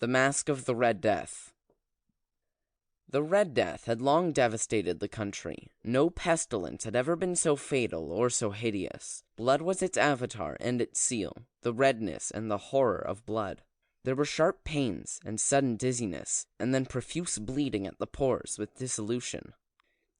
The Masque of the Red Death. The Red Death had long devastated the country. No pestilence had ever been so fatal or so hideous. Blood was its avatar and its seal, the redness and the horror of blood. There were sharp pains and sudden dizziness, and then profuse bleeding at the pores with dissolution.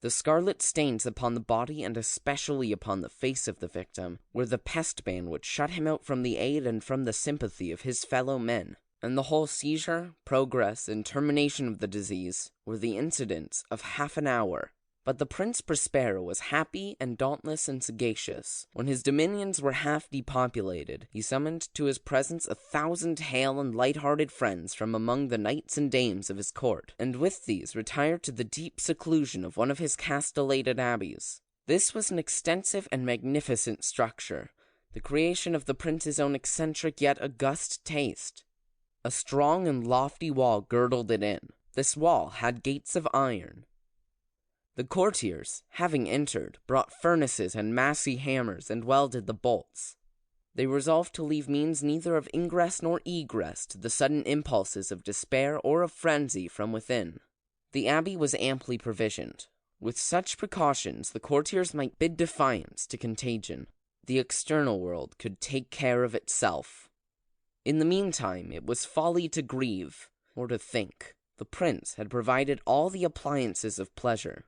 The scarlet stains upon the body and especially upon the face of the victim were the pest ban which shut him out from the aid and from the sympathy of his fellow men. And the whole seizure, progress, and termination of the disease were the incidents of half an hour. But the Prince Prospero was happy and dauntless and sagacious. When his dominions were half depopulated, he summoned to his presence 1,000 hale and light-hearted friends from among the knights and dames of his court, and with these retired to the deep seclusion of one of his castellated abbeys. This was an extensive and magnificent structure, the creation of the prince's own eccentric yet august taste. A strong and lofty wall girdled it in. This wall had gates of iron. The courtiers, having entered, brought furnaces and massy hammers and welded the bolts. They resolved to leave means neither of ingress nor egress to the sudden impulses of despair or of frenzy from within. The abbey was amply provisioned. With such precautions, the courtiers might bid defiance to contagion. The external world could take care of itself. In the meantime, it was folly to grieve, or to think. The prince had provided all the appliances of pleasure.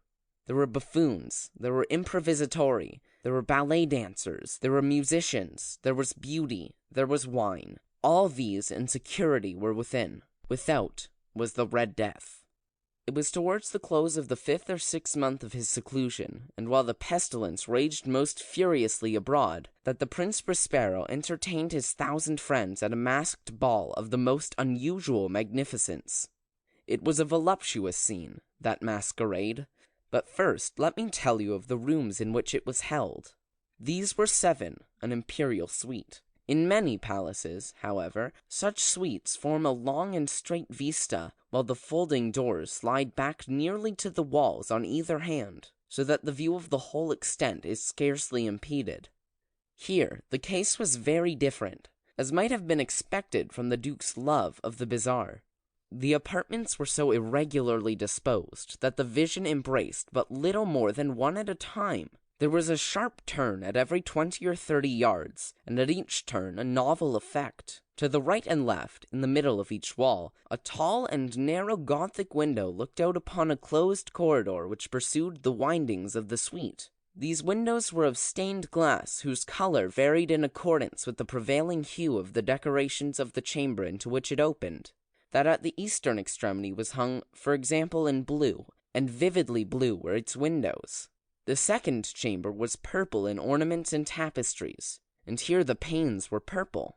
There were buffoons, there were improvisatori, there were ballet dancers, there were musicians, there was beauty, there was wine. All these and security were within. Without was the Red Death. It was towards the close of the 5th or 6th month of his seclusion, and while the pestilence raged most furiously abroad, that the Prince Prospero entertained his 1,000 friends at a masked ball of the most unusual magnificence. It was a voluptuous scene, that masquerade. But first, let me tell you of the rooms in which it was held. These were 7, an imperial suite. In many palaces, however, such suites form a long and straight vista, while the folding doors slide back nearly to the walls on either hand, so that the view of the whole extent is scarcely impeded. Here, the case was very different, as might have been expected from the Duke's love of the bizarre. The apartments were so irregularly disposed that the vision embraced but little more than one at a time. There was a sharp turn at every 20 or 30 yards, and at each turn a novel effect. To the right and left, in the middle of each wall, a tall and narrow Gothic window looked out upon a closed corridor which pursued the windings of the suite. These windows were of stained glass, whose color varied in accordance with the prevailing hue of the decorations of the chamber into which it opened. That at the eastern extremity was hung, for example, in blue, and vividly blue were its windows. The second chamber was purple in ornaments and tapestries, and here the panes were purple.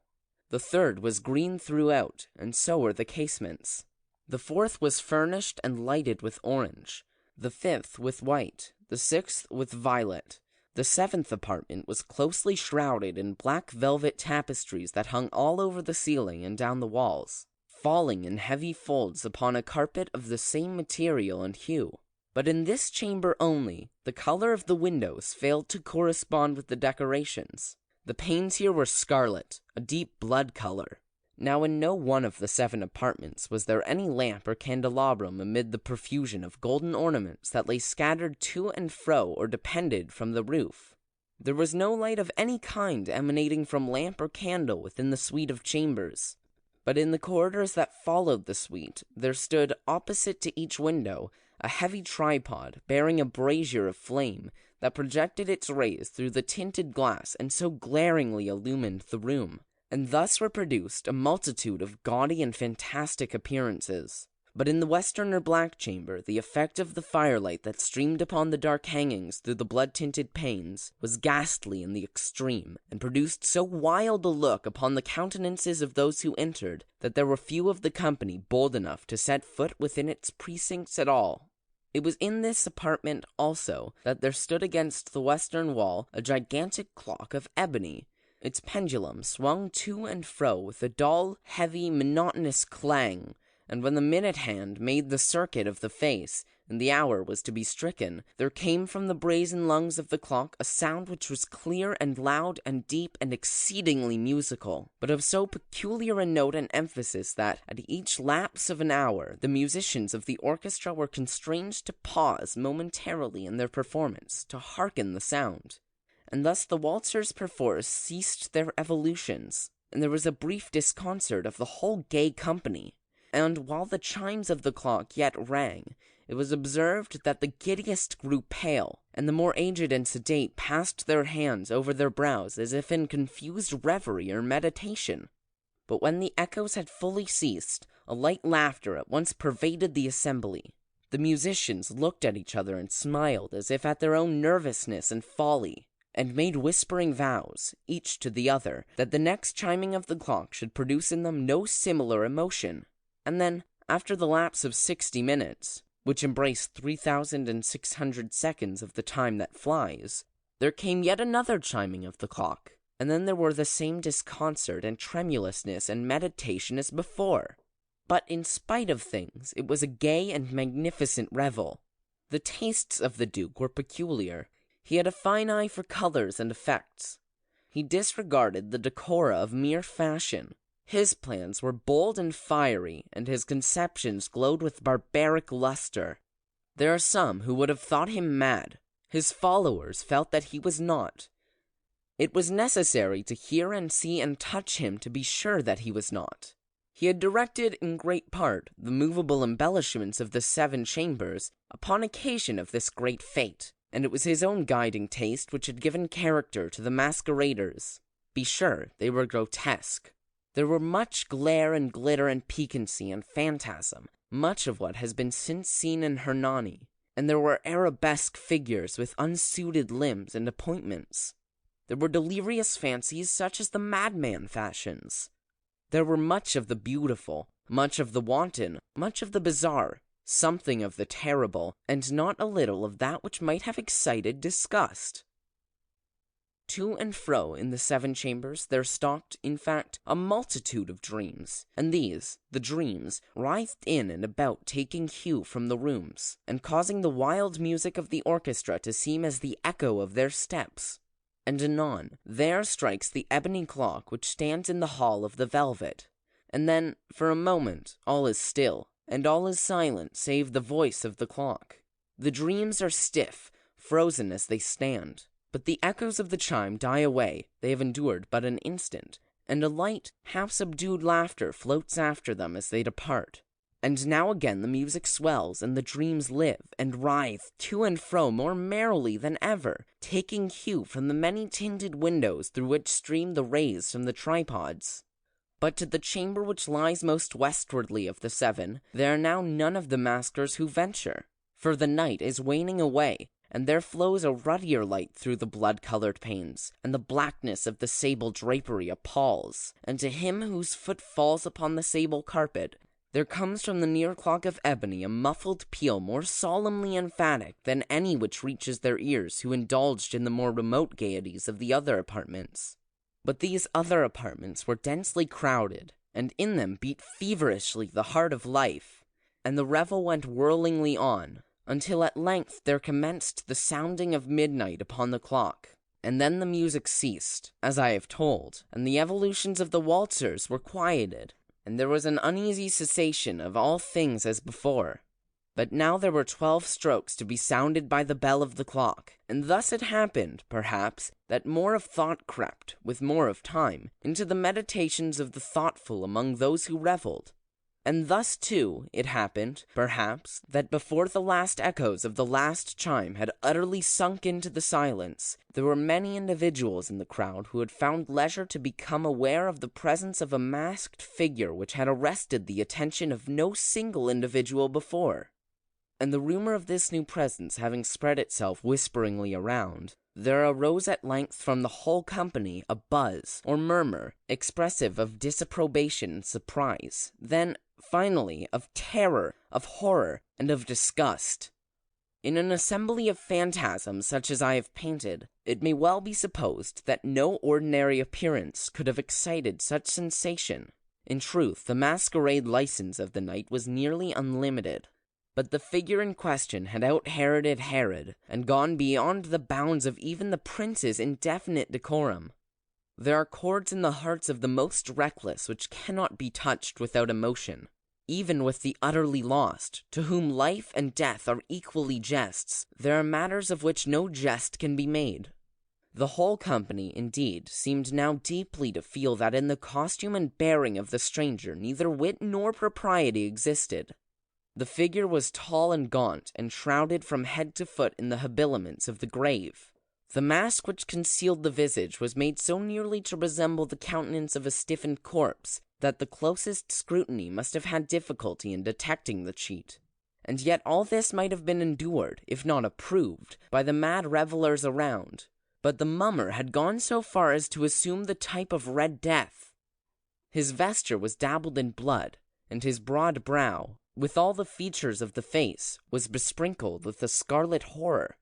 The third was green throughout, and so were the casements. The fourth was furnished and lighted with orange, the fifth with white, the sixth with violet. The 7th apartment was closely shrouded in black velvet tapestries that hung all over the ceiling and down the walls, falling in heavy folds upon a carpet of the same material and hue. But in this chamber only, the color of the windows failed to correspond with the decorations. The panes here were scarlet, a deep blood color. Now in no one of the 7 apartments was there any lamp or candelabrum amid the profusion of golden ornaments that lay scattered to and fro or depended from the roof. There was no light of any kind emanating from lamp or candle within the suite of chambers. But in the corridors that followed the suite, there stood, opposite to each window, a heavy tripod bearing a brazier of flame that projected its rays through the tinted glass and so glaringly illumined the room. And thus were produced a multitude of gaudy and fantastic appearances. But in the western or black chamber, the effect of the firelight that streamed upon the dark hangings through the blood-tinted panes was ghastly in the extreme, and produced so wild a look upon the countenances of those who entered, that there were few of the company bold enough to set foot within its precincts at all. It was in this apartment, also, that there stood against the western wall a gigantic clock of ebony. Its pendulum swung to and fro with a dull, heavy, monotonous clang, and when the minute hand made the circuit of the face, and the hour was to be stricken, there came from the brazen lungs of the clock a sound which was clear and loud and deep and exceedingly musical, but of so peculiar a note and emphasis that, at each lapse of an hour, the musicians of the orchestra were constrained to pause momentarily in their performance to hearken the sound. And thus the waltzers perforce ceased their evolutions, and there was a brief disconcert of the whole gay company. And while the chimes of the clock yet rang, it was observed that the giddiest grew pale, and the more aged and sedate passed their hands over their brows as if in confused reverie or meditation. But when the echoes had fully ceased, a light laughter at once pervaded the assembly. The musicians looked at each other and smiled as if at their own nervousness and folly, and made whispering vows, each to the other, that the next chiming of the clock should produce in them no similar emotion. And then, after the lapse of 60 minutes, which embraced 3,600 seconds of the time that flies, there came yet another chiming of the clock, and then there were the same disconcert and tremulousness and meditation as before. But in spite of things, it was a gay and magnificent revel. The tastes of the Duke were peculiar. He had a fine eye for colors and effects. He disregarded the decora of mere fashion. His plans were bold and fiery, and his conceptions glowed with barbaric luster. There are some who would have thought him mad. His followers felt that he was not. It was necessary to hear and see and touch him to be sure that he was not. He had directed in great part the movable embellishments of the 7 chambers upon occasion of this great fete, and it was his own guiding taste which had given character to the masqueraders. Be sure, they were grotesque. There were much glare and glitter and piquancy and phantasm, much of what has been since seen in Hernani, and there were arabesque figures with unsuited limbs and appointments. There were delirious fancies such as the madman fashions. There were much of the beautiful, much of the wanton, much of the bizarre, something of the terrible, and not a little of that which might have excited disgust. To and fro in the 7 chambers there stalked, in fact, a multitude of dreams, and these, the dreams, writhed in and about, taking hue from the rooms, and causing the wild music of the orchestra to seem as the echo of their steps. And anon, there strikes the ebony clock which stands in the hall of the velvet, and then, for a moment, all is still, and all is silent save the voice of the clock. The dreams are stiff, frozen as they stand. But the echoes of the chime die away, they have endured but an instant, and a light, half-subdued laughter floats after them as they depart. And now again the music swells, and the dreams live, and writhe to and fro more merrily than ever, taking hue from the many-tinted windows through which stream the rays from the tripods. But to the chamber which lies most westwardly of the 7, there are now none of the maskers who venture, for the night is waning away, and there flows a ruddier light through the blood-colored panes, and the blackness of the sable drapery appalls, and to him whose foot falls upon the sable carpet, there comes from the near clock of ebony a muffled peal more solemnly emphatic than any which reaches their ears who indulged in the more remote gaieties of the other apartments. But these other apartments were densely crowded, and in them beat feverishly the heart of life, and the revel went whirlingly on, until at length there commenced the sounding of midnight upon the clock, and then the music ceased, as I have told, and the evolutions of the waltzers were quieted, and there was an uneasy cessation of all things as before. But now there were 12 strokes to be sounded by the bell of the clock, and thus it happened, perhaps, that more of thought crept, with more of time, into the meditations of the thoughtful among those who revelled. And thus, too, it happened, perhaps, that before the last echoes of the last chime had utterly sunk into the silence, there were many individuals in the crowd who had found leisure to become aware of the presence of a masked figure which had arrested the attention of no single individual before. And the rumor of this new presence having spread itself whisperingly around, there arose at length from the whole company a buzz, or murmur, expressive of disapprobation and surprise, then, finally, of terror, of horror, and of disgust. In an assembly of phantasms such as I have painted, it may well be supposed that no ordinary appearance could have excited such sensation. In truth, the masquerade license of the night was nearly unlimited. But the figure in question had out-Heroded Herod, and gone beyond the bounds of even the prince's indefinite decorum. There are chords in the hearts of the most reckless which cannot be touched without emotion. Even with the utterly lost, to whom life and death are equally jests, there are matters of which no jest can be made. The whole company, indeed, seemed now deeply to feel that in the costume and bearing of the stranger neither wit nor propriety existed. The figure was tall and gaunt, and shrouded from head to foot in the habiliments of the grave. The mask which concealed the visage was made so nearly to resemble the countenance of a stiffened corpse that the closest scrutiny must have had difficulty in detecting the cheat. And yet all this might have been endured, if not approved, by the mad revelers around. But the mummer had gone so far as to assume the type of Red Death. His vesture was dabbled in blood, and his broad brow, with all the features of the face, was besprinkled with a scarlet horror.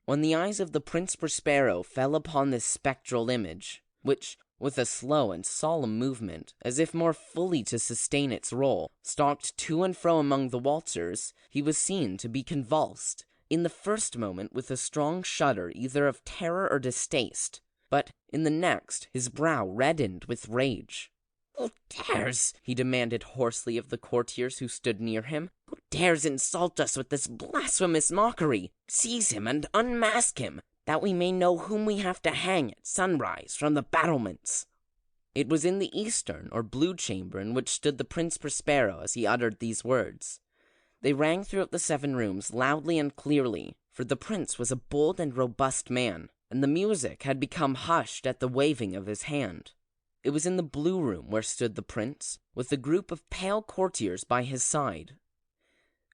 When the eyes of the Prince Prospero fell upon this spectral image, which, with a slow and solemn movement, as if more fully to sustain its role, stalked to and fro among the waltzers, he was seen to be convulsed, in the first moment with a strong shudder either of terror or distaste, but in the next his brow reddened with rage. "Who dares," he demanded hoarsely of the courtiers who stood near him, "who dares insult us with this blasphemous mockery? Seize him and unmask him, that we may know whom we have to hang at sunrise from the battlements." It was in the eastern or blue chamber in which stood the Prince Prospero as he uttered these words. They rang throughout the 7 rooms loudly and clearly, for the prince was a bold and robust man, and the music had become hushed at the waving of his hand. It was in the blue room where stood the prince, with a group of pale courtiers by his side.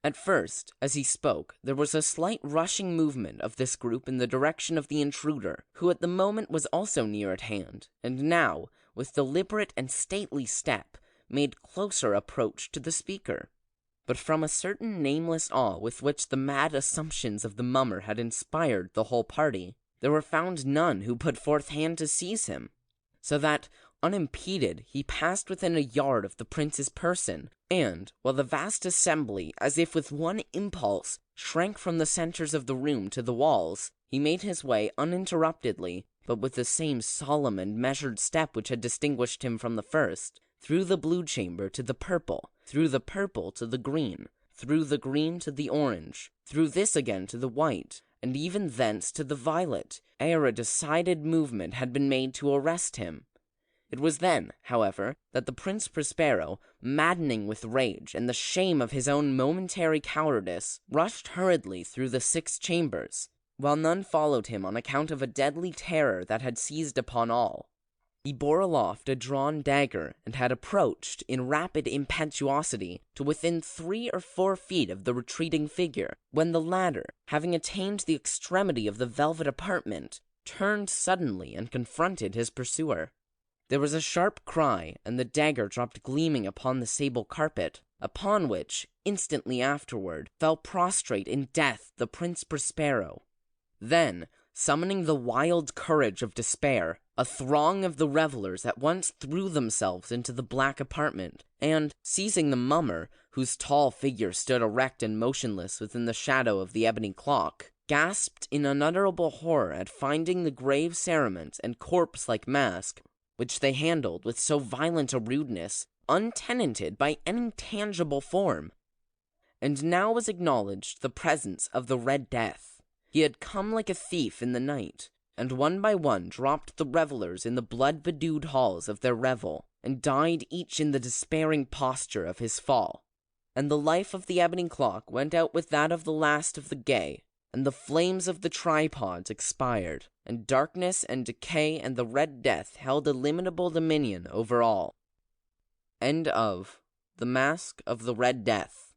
At first, as he spoke, there was a slight rushing movement of this group in the direction of the intruder, who at the moment was also near at hand, and now, with deliberate and stately step, made closer approach to the speaker. But from a certain nameless awe with which the mad assumptions of the mummer had inspired the whole party, there were found none who put forth hand to seize him, so that, unimpeded, he passed within a yard of the prince's person, and, while the vast assembly, as if with one impulse, shrank from the centers of the room to the walls, he made his way uninterruptedly, but with the same solemn and measured step which had distinguished him from the first, through the blue chamber to the purple, through the purple to the green, through the green to the orange, through this again to the white, and even thence to the violet, ere a decided movement had been made to arrest him. It was then, however, that the Prince Prospero, maddening with rage and the shame of his own momentary cowardice, rushed hurriedly through the 6 chambers, while none followed him on account of a deadly terror that had seized upon all. He bore aloft a drawn dagger, and had approached, in rapid impetuosity, to within 3 or 4 feet of the retreating figure, when the latter, having attained the extremity of the velvet apartment, turned suddenly and confronted his pursuer. There was a sharp cry, and the dagger dropped gleaming upon the sable carpet, upon which, instantly afterward, fell prostrate in death the Prince Prospero. Then, summoning the wild courage of despair, a throng of the revelers at once threw themselves into the black apartment, and, seizing the mummer, whose tall figure stood erect and motionless within the shadow of the ebony clock, gasped in unutterable horror at finding the grave cerements and corpse-like mask, which they handled with so violent a rudeness, untenanted by any tangible form. And now was acknowledged the presence of the Red Death. He had come like a thief in the night, and one by one dropped the revelers in the blood-bedewed halls of their revel, and died each in the despairing posture of his fall. And the life of the ebony clock went out with that of the last of the gay, and the flames of the tripods expired, and darkness and decay and the Red Death held illimitable dominion over all. End of The Masque of the Red Death.